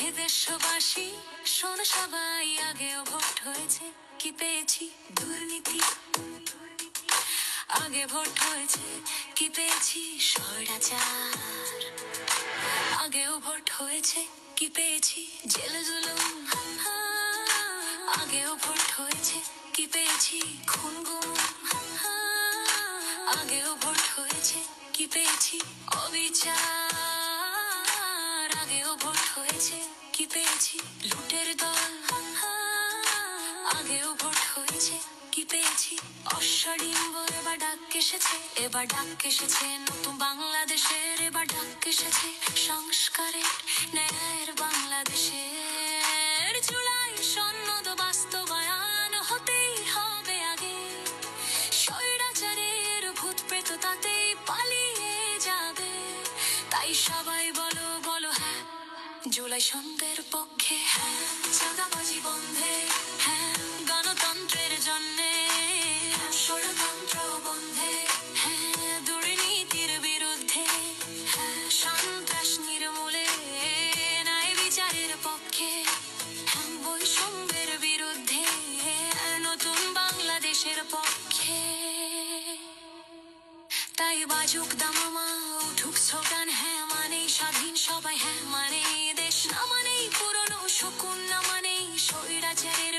হে দেশবাসী শোনো সবাই, আগেও ভোট হয়েছে, কি পেয়েছি? দুর্নীতি। আগে ভোট হয়েছে, কি পেয়েছি? স্বৈরাচার। আগেও ভোট হয়েছে, কি পেয়েছি? জেলে জুলুম। আগেও ভোট হয়েছে, কি পেয়েছি? খুন গুম। আগেও ভোট হয়েছে, কি পেয়েছি? অবিচার। আগেও ভোট হয়েছে, কি পেয়েছি? লুটের দল। আগেও ভোট হয়েছে, কি পেয়েছি? অশ্বডিম্ব। এবার ডাক এসেছে, এবার ডাক এসেছে নতুন বাংলাদেশের, এবার ডাক এসেছে সংস্কারের, ন্যায়ের বাংলাদেশের। জুলাই সনদ বাস্তবায়ন হতেই হবে আগে, স্বৈরাচারের ভূত প্রেত তাতেই পালিয়ে যাবে। তাই সবাই বলো বলো হ্যাঁ, জুলাই সনদের পক্ষে, হ্যাঁ চাঁদাবাজি বন্ধে, হ্যাঁ গণতন্ত্রের জন্যে, ষড়যন্ত্র বন্ধে, হ্যাঁ দুর্নীতির বিরুদ্ধে, হ্যাঁ সন্ত্রাস নির্মূলে, ন্যায় বিচারের পক্ষে, হ্যাঁ বৈষম্যের বিরুদ্ধে, নতুন বাংলাদেশের পক্ষে। তাই বাজুক দামামা, উঠুক স্লোগান, হ্যাঁ মানেই স্বাধীন সবাই, হ্যাঁ মানেই দেশ, না মানেই পুরনো শকুন, না মানেই স্বৈরাচারের